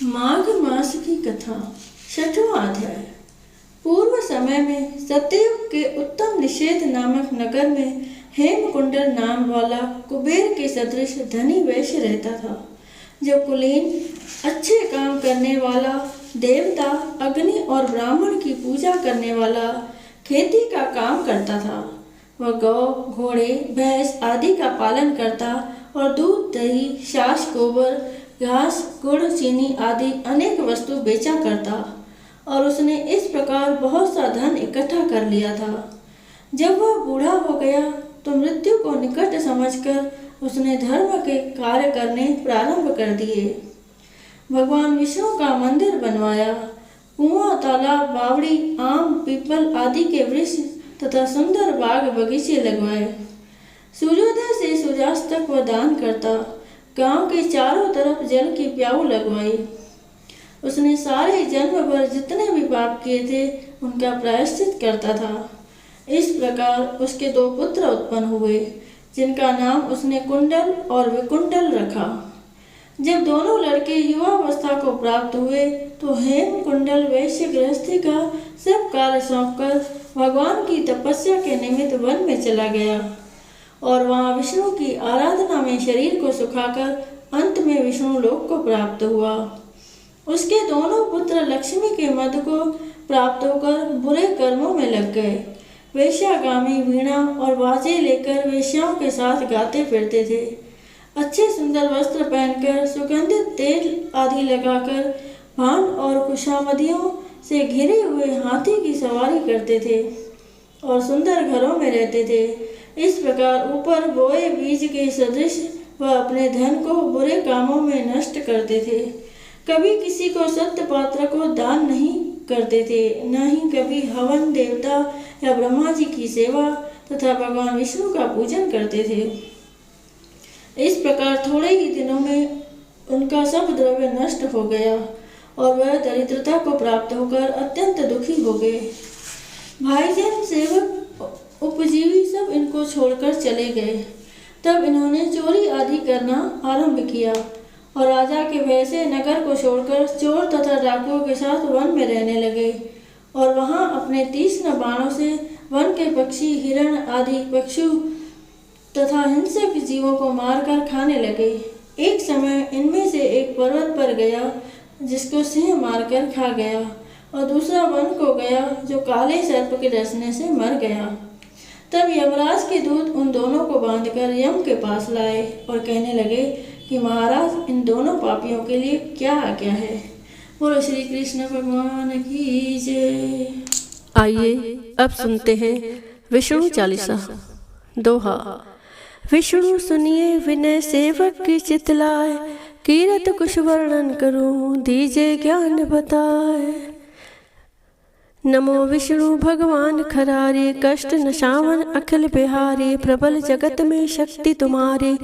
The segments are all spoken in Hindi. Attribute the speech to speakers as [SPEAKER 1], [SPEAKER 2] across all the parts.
[SPEAKER 1] माघ मास की कथा। छठवां अध्याय। पूर्व समय में सत्ययुग के उत्तम निषेध नामक नगर में हेमकुंडल नाम वाला कुबेर के सदृश धनी वैश्य रहता था, जो कुलीन, अच्छे काम करने वाला, देवता, अग्नि और ब्राह्मण की पूजा करने वाला, खेती का काम करता था। वह गौ, घोड़े, भैंस आदि का पालन करता और दूध, दही, छाछ, गोबर, घास, गुड़, चीनी आदि अनेक वस्तु बेचा करता और उसने इस प्रकार बहुत सा धन इकट्ठा कर लिया था। जब वह बूढ़ा हो गया तो मृत्यु को निकट समझकर उसने धर्म के कार्य करने प्रारंभ कर दिए। भगवान विष्णु का मंदिर बनवाया, कुआं, तालाब, बावड़ी, आम, पीपल आदि के वृक्ष तथा सुंदर बाग बगीचे लगवाए। सूर्योदय से सूर्यास्त तक वह दान करता, गांव के चारों तरफ जल की प्याऊ लगवाई। उसने सारे जन्म भर जितने भी पाप किए थे उनका प्रायश्चित करता था। इस प्रकार उसके 2 पुत्र उत्पन्न हुए, जिनका नाम उसने कुंडल और विकुंडल रखा। जब दोनों लड़के युवावस्था को प्राप्त हुए तो हेम कुंडल वैश्य गृहस्थी का सब कार्य सौंपकर भगवान की तपस्या के निमित्त वन में चला गया और वहां विष्णु की आराधना में शरीर को सुखाकर अंत में विष्णु लोक को प्राप्त हुआ। उसके दोनों पुत्र लक्ष्मी के मद को प्राप्त होकर बुरे कर्मों में लग गए। वेश्यागामी वीणा और बाजे लेकर वेश्याओं के साथ गाते फिरते थे। अच्छे सुंदर वस्त्र पहनकर, सुगंधित तेल आदि लगाकर, भांड और खुशामदियों से घिरे हुए हाथी की सवारी करते थे और सुंदर घरों में रहते थे। इस प्रकार ऊपर बोए बीज के सदृश वह अपने धन को बुरे कामों में नष्ट करते थे। कभी किसी को सत्य पात्र को दान नहीं करते थे, न ही कभी हवन, देवता या ब्रह्मा जी की सेवा तथा भगवान विष्णु का पूजन करते थे। इस प्रकार थोड़े ही दिनों में उनका सब द्रव्य नष्ट हो गया और वह दरिद्रता को प्राप्त होकर अत्यंत दुखी हो गए। भाईजन, सेवक, उपजीवी सब इनको छोड़कर चले गए। तब इन्होंने चोरी आदि करना आरंभ किया और राजा के भय से नगर को छोड़कर चोर तथा डाकुओं के साथ वन में रहने लगे और वहां अपने तीक्ष्ण बाणों से वन के पक्षी, हिरण आदि पक्षु तथा हिंसक जीवों को मारकर खाने लगे। एक समय इनमें से एक पर्वत पर गया जिसको सिंह मारकर खा गया और दूसरा वन को गया जो काले सर्प के डसने से मर गया। तब यमराज के दूत उन दोनों को बांधकर यम के पास लाए और कहने लगे कि महाराज, इन दोनों पापियों के लिए क्या आज्ञा है। बोलो श्री कृष्ण भगवान की जय।
[SPEAKER 2] आइए अब सुनते हैं विष्णु चालीसा। दोहा। विष्णु सुनिए विनय सेवक की चितलाए, कीरत कुछ वर्णन करूं दीजे ज्ञान बताए। नमो विष्णु भगवान खरारे, कष्ट नशावन अखिल बिहारी। प्रबल जगत में शक्ति तुम्हारी,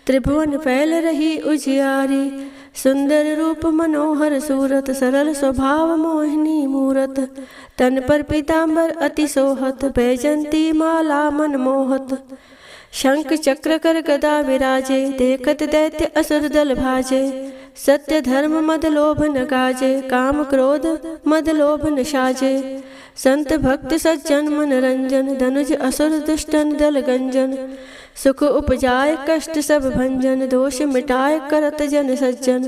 [SPEAKER 2] त्रिभुवन फैल रही उजियारी। सुंदर रूप मनोहर सूरत, सरल स्वभाव मोहिनी मूरत। तन पर पीतांबर अति सोहत, बैजंती माला मन मोहत। शंख चक्र कर गदा विराजे, देखत दैत्य असुर दल भाजे। सत्य धर्म मद लोभ न गाजे, काम क्रोध मद लोभ न साजे। संत भक्त सज्जन मन रंजन, धनुज असुर दुष्टन दल गंजन। सुख उपजाए कष्ट सब भंजन, दोष मिटाए करत जन सज्जन।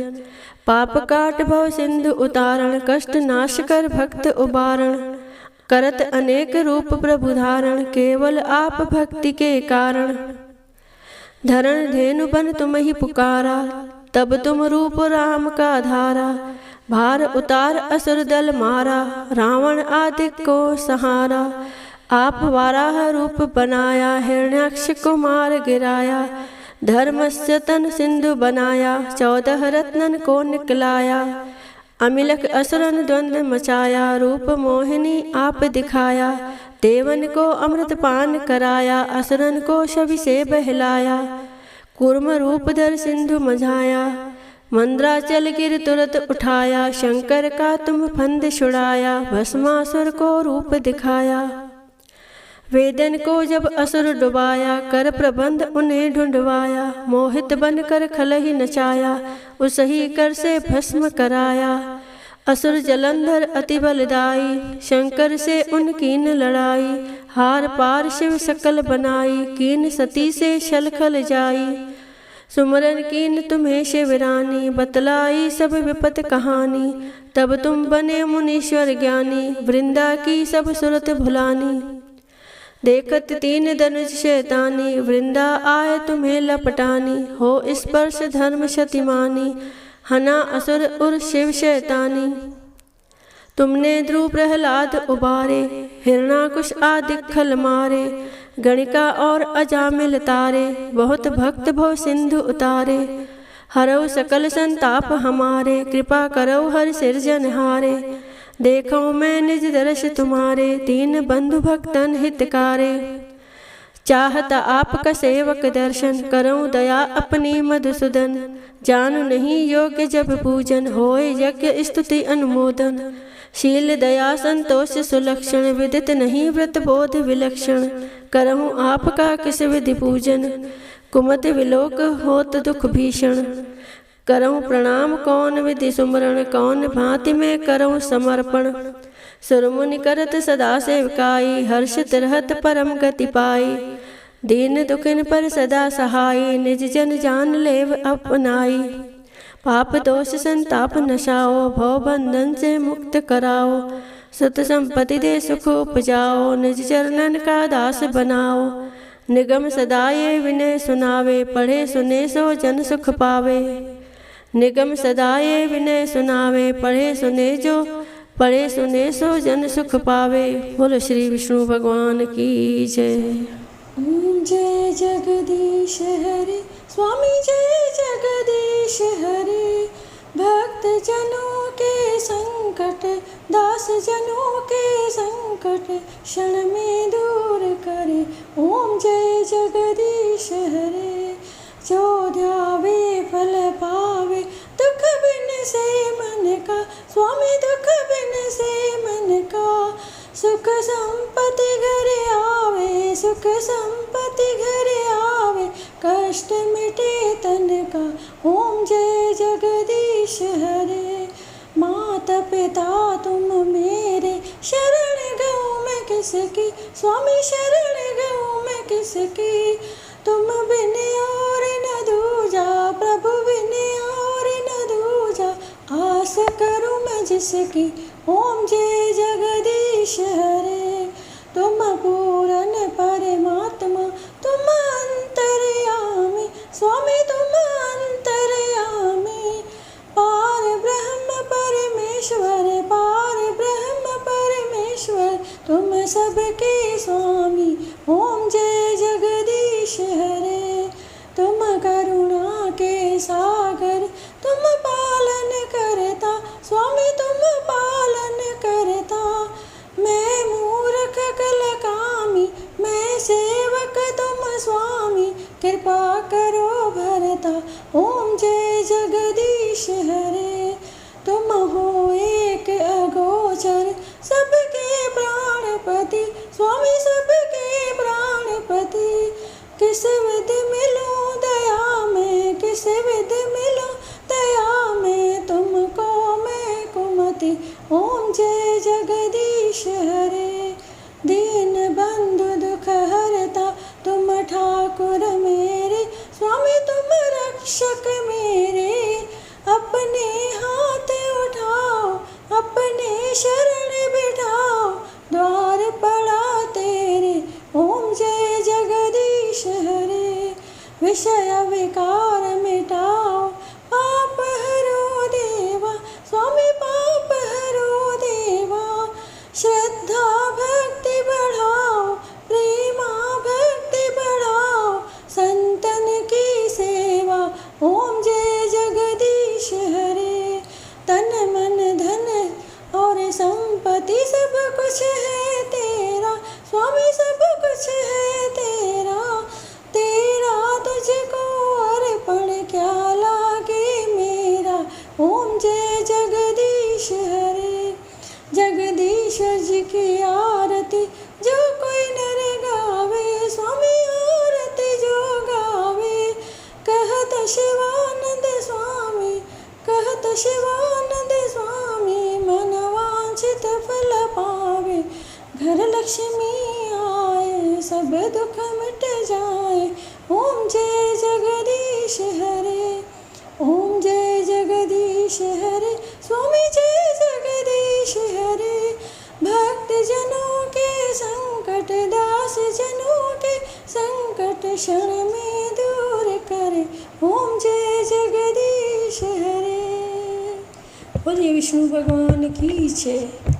[SPEAKER 2] पाप काट भव सिंधु उतारण, कष्ट नाश कर भक्त उबारण। करत अनेक रूप प्रभु धारण, केवल आप भक्ति के कारण। धरण धेनु बन तुम ही पुकारा, तब तुम रूप राम का धारा। भार उतार असुर दल मारा, रावण आदि को सहारा। आप वाराह रूप बनाया, हिरण्याक्ष को मार गिराया। धर्मस्य तन सिंधु बनाया, 14 रत्नन को निकलाया। अमिलक असुरन द्वंद्व मचाया, रूप मोहिनी आप दिखाया। देवन को अमृत पान कराया, असुरन को छवि से बहलाया। कूर्म रूप धर सिंधु मझाया, मंद्राचल गिर तुरत उठाया। शंकर का तुम फंद छुड़ाया, भस्मासुर को रूप दिखाया। वेदन को जब असुर डुबाया, कर प्रबंध उन्हें ढूंढवाया। मोहित बनकर खलहि नचाया, उसही कर से भस्म कराया। असुर जलंधर अति बलदाई, शंकर से उनकीन लड़ाई। हार पार शिव सकल बनाई, कीन सती से छल खल जाई। सुमरन कीन तुम्हें शिवरानी, बतलाई सब विपत कहानी। तब तुम बने मुनीश्वर ज्ञानी, वृंदा की सब सुरत भुलानी। देखत तीन धनुष शैतानी, वृंदा आए तुम्हें लपटानी। हो स्पर्श धर्म शतिमानी, हना असुर उर शिव शैतानी। तुमने ध्रुव प्रहलाद उबारे, हिरणाकुश आदि खल मारे। गणिका और अजामिल तारे, बहुत भक्त भव सिंधु उतारे। हरौ सकल संताप हमारे, कृपा करौ हर सिरजनहारे। देखो मैं निज दर्श तुम्हारे, तीन बंधु भक्तन हितकारे। चाहत आपका सेवक दर्शन, करऊं दया अपनी मधुसूदन। जानु नहीं योग्य जब पूजन, होए यज्ञ स्तुति अनुमोदन। शील दया संतोष सुलक्षण, विदित नहीं व्रत बोध विलक्षण। करऊं आपका किस विधि पूजन, कुमत विलोक होत दुख भीषण। करऊं प्रणाम कौन विधि सुमरण, कौन भांति में करऊं समर्पण। सुरमुनि करत सदा सेवकाई, हर्षित रहत परम गति पाई। दीन दुखिन पर सदा सहाई, निज जन जान लेव अपनाई। पाप दोष संताप नशाओ, भव बंधन से मुक्त कराओ। सुत संपत्ति दे सुख उपजाओ, निज चरणन का दास बनाओ। निगम सदा ये विनय सुनावे, पढ़े सुने सो जन सुख पावे। निगम सदा ये विनय सुनावे, पढ़े सुने सो जन सुख पावे। बोलो श्री विष्णु भगवान की जय।
[SPEAKER 1] जय जगदीश हरे, स्वामी जय जगदीश हरे। भक्त जनों के संकट, दास जनों के संकट, क्षण में दूर करे। ओम जय जगदीश हरे। जो ध्यावे फल पावे, दुख बिन से मन का। स्वामी दुख बिन से मन का। सुख संपत्ति घर आवे, सुख संपत्ति घर आवे। कष्ट मिटे तन का। ओम जय जगदीश हरे। माता पिता तुम मेरे, शरण गऊँ मैं किसकी। स्वामी शरण गऊँ मैं किसकी। तुम बिन और न दूजा, प्रभु बिन और न दूजा। आस करूँ मैं जिसकी। ओम जय जगदीश हरे। तुम पूर्ण परमात्मा, तुम अंतर्यामी। स्वामी तुम अंतर्यामी। पार ब्रह्म परमेश्वर, पार ब्रह्म परमेश्वर। तुम सबके स्वामी। ओम जय जगदीश हरे। तुम करुणा के सागर, तुम पालन करता। स्वामी तुम पालन करता। मैं मूर्ख कल कामी, मैं सेवक तुम स्वामी। कृपा करो भरता। ओम जय जगदीश हरे। तुम हो एक अगोचर, सबके प्राणपति। स्वामी सबके प्राणपति। किस विधि मिलूं दया में, किस विधि मिलूं दया में। तुमको मैं कुमति। ओम जय जगदीश हरे। दीन बंधु दुख हरता, तुम ठाकुर मेरे। स्वामी तुम रक्षक मेरे। अपने हाथ उठाओ, अपने शरण बिठाओ। द्वार पड़ा तेरे। ओम जय जगदीश हरे। विषय विकार मिटाओ, पाप हरो देवा। स्वामी पाप हरो देवा। श्रद्धा भक्ति बढ़ाओ, प्रेमा भक्ति बढ़ाओ। संतन की सेवा। ओम जय जगदीश हरे। तन मन धन और संपत्ति सब कुछ है तेरा। स्वामी सब कुछ है तेरा। तेरा तुझको अर्पण क्या लागे मेरा। ओम जय जगदीश हरे। जगदीश्वर जी की आरती जो कोई नर लक्ष्मी आए, सब दुख मिट जाए। ओम जय जगदीश हरे, ओम जय जगदीश हरे, स्वामी जय जगदीश हरे। भक्त जनों के संकट, दास जनों के संकट क्षण में दूर करे। ओम जय जगदीश हरे। बोलिए विष्णु भगवान की जय।